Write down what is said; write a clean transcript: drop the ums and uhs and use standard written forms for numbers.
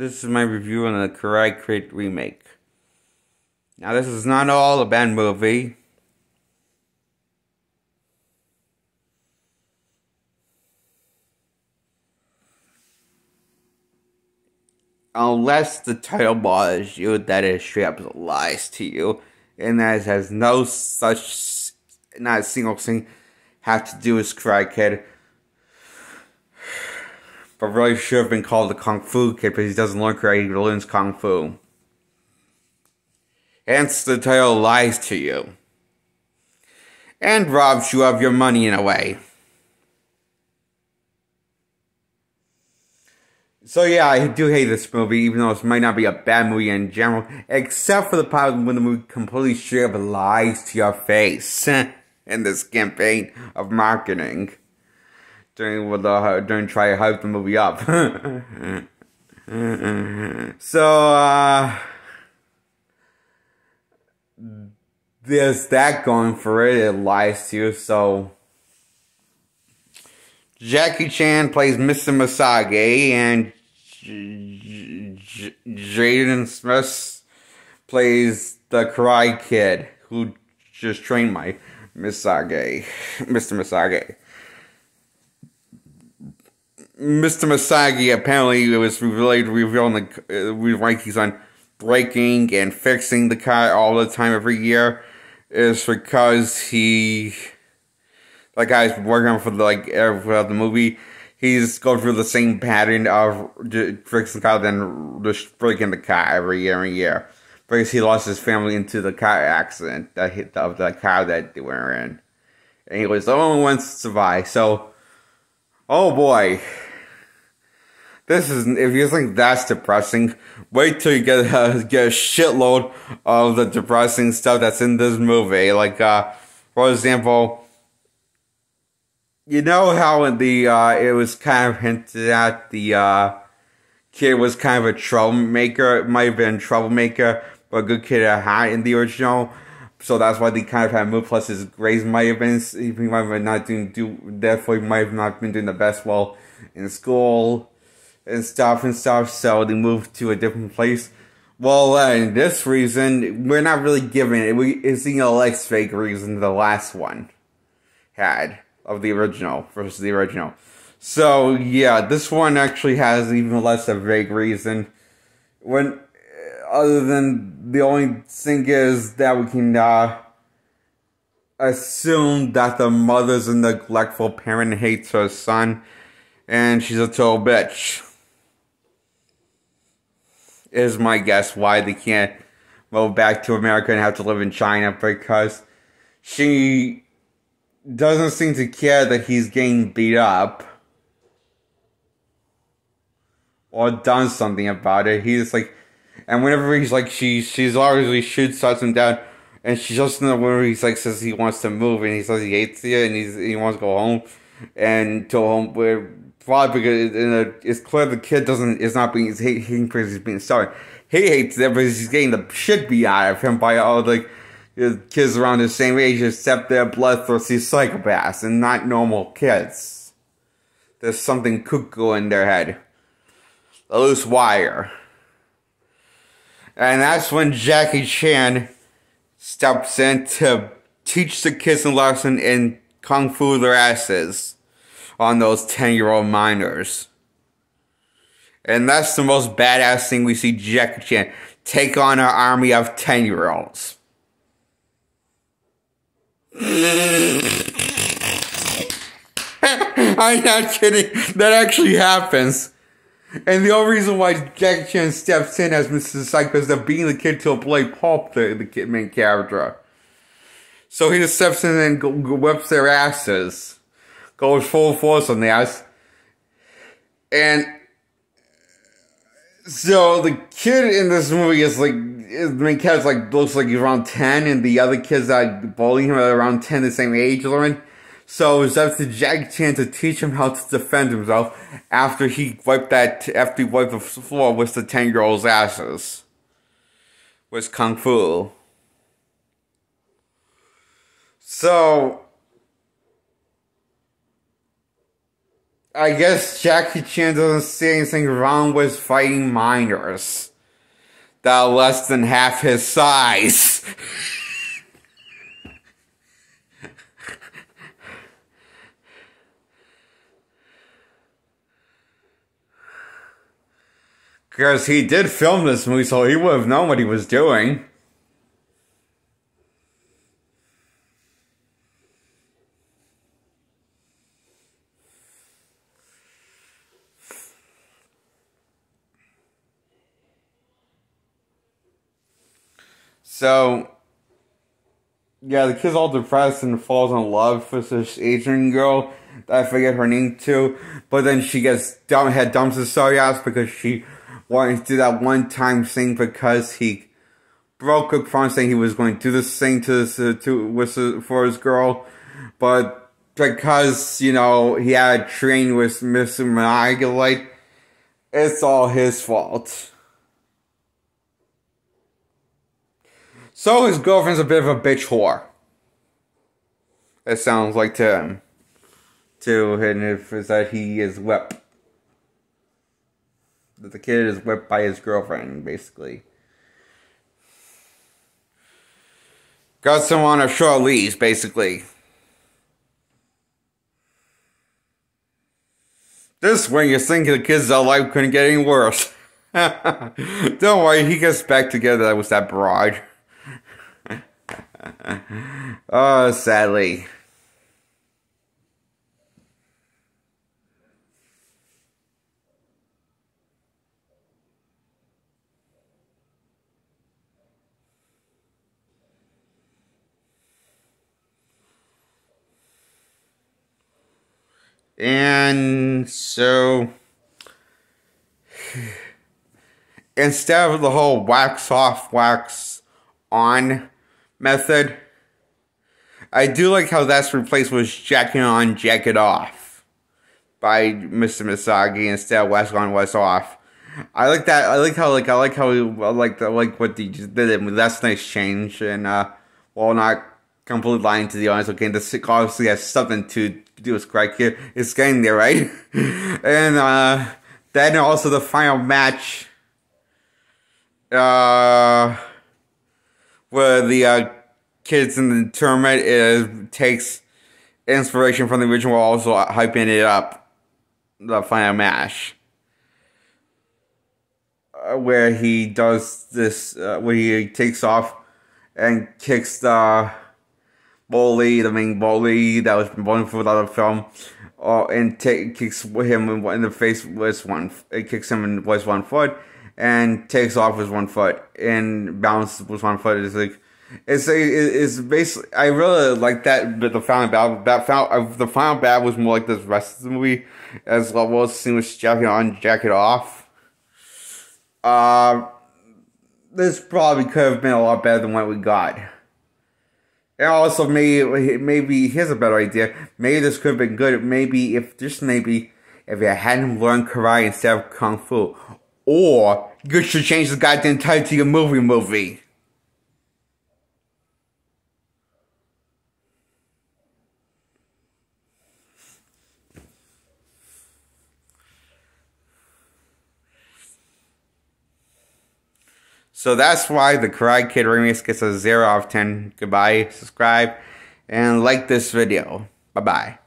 This is my review on the Karate Kid remake. Now, this is not all a bad movie. Unless the title bothers you, that is straight up lies to you. And that has no such, not a single thing, have to do with Karate Kid. But really should have been called the Kung Fu Kid, because he doesn't learn karate, he learns Kung Fu. Hence, the title lies to you. And robs you of your money in a way. So yeah, I do hate this movie, even though it might not be a bad movie in general, except for the part when the movie completely straight up lies to your face in this campaign of marketing during trying to hype the movie up. So there's that going for it. It lies to you. So Jackie Chan plays Mr. Miyagi, and Jaden Smith plays the Karate Kid, who just trained my Mr. Miyagi. Mr. Miyagi apparently was revealed in the like he's on breaking and fixing the car all the time every year is because he, that guy's working on for the movie. He's going through the same pattern of fixing the car, then just breaking the car every year. Because he lost his family into the car accident that hit the car that they were in. And he was the only one to survive. So, oh boy. This is, if you think that's depressing, wait till you get a shitload of the depressing stuff that's in this movie. Like, for example, you know how in the, it was kind of hinted at the, kid was kind of a troublemaker. It might have been a troublemaker, but a good kid at heart in the original. So that's why they kind of had moved. Plus his grades might have been, he might have not therefore he might have not been doing the best well in school and stuff. So they moved to a different place. Well, in this reason, we're not really giving it. It's a less fake reason the last one had. Of the original versus the original. So yeah, this one actually has even less of a vague reason. When other than the only thing is that we can assume that the mother's a neglectful parent and hates her son, and she's a total bitch. Is my guess why they can't move back to America and have to live in China, because she doesn't seem to care that he's getting beat up or done something about it. He's like, and whenever he's like, she's always shoots him down, and she just whenever he's like says he wants to move and he says he hates it and he wants to go home and to home where probably because it's clear the kid is not being hating because he's being sorry. He hates it because he's getting the shit beat out of him by all the kids around the same age, except they're bloodthirsty psychopaths and not normal kids. There's something cuckoo in their head. A loose wire. And that's when Jackie Chan steps in to teach the kids a lesson and kung fu their asses on those 10-year-old minors. And that's the most badass thing we see Jackie Chan take on our army of 10-year-olds. I'm not kidding. That actually happens. And the only reason why Jackie Chan steps in as Mr. Psycho is they're beating the kid to a bloody pulp, the main character. So he just steps in and whips their asses. Goes full force on the ass. And so the kid in this movie is like, the main character looks like he's around 10, and the other kids that bullying him are around 10, the same age as him. So it's up to Jackie Chan to teach him how to defend himself after he wiped the floor with the 10-year-old's asses. With Kung Fu. So I guess Jackie Chan doesn't see anything wrong with fighting minors that are less than half his size. Because he did film this movie, so he would have known what he was doing. So, yeah, the kid's all depressed and falls in love with this Asian girl that I forget her name too. But then she gets had dumps his sorry ass because she wanted to do that one time thing because he broke a promise saying he was going to do this thing for his girl. But because, you know, he had trained with Mr. Miyagi, it's all his fault. So his girlfriend's a bit of a bitch whore. It sounds like to him. To him, is that he is whipped. That the kid is whipped by his girlfriend, basically. Got someone on a short leash, basically. This way you think the kid's life couldn't get any worse. Don't worry, he gets back together with that broad. Oh, sadly. And so, instead of the whole wax off, wax on method, I do like how that's replaced with jacket on, jacket off by Mr. Miyagi instead of wax on, wax off. I like that. I like how what they just did. That's a nice change, and while not completely lying to the audience, okay, this obviously has something to do with correct here. It's getting there, right? And then also the final match, where the kids in the tournament takes inspiration from the original, also hyping it up. The final match, where he does this, where he takes off and kicks the main bully that was born for the other film, and kicks him in the face with one. It kicks him in with one foot and takes off with one foot and bounces with one foot. It's basically, I really like that. But the final battle, the final battle was more like the rest of the movie, as well as seeing with jacket on, jacket off. This probably could have been a lot better than what we got. And also, maybe here's a better idea. Maybe this could have been good. Maybe if you hadn't learned karate instead of kung fu, or you should change the goddamn title to your movie. So that's why the Karate Kid remix gets a 0 out of 10. Goodbye, subscribe, and like this video. Bye-bye.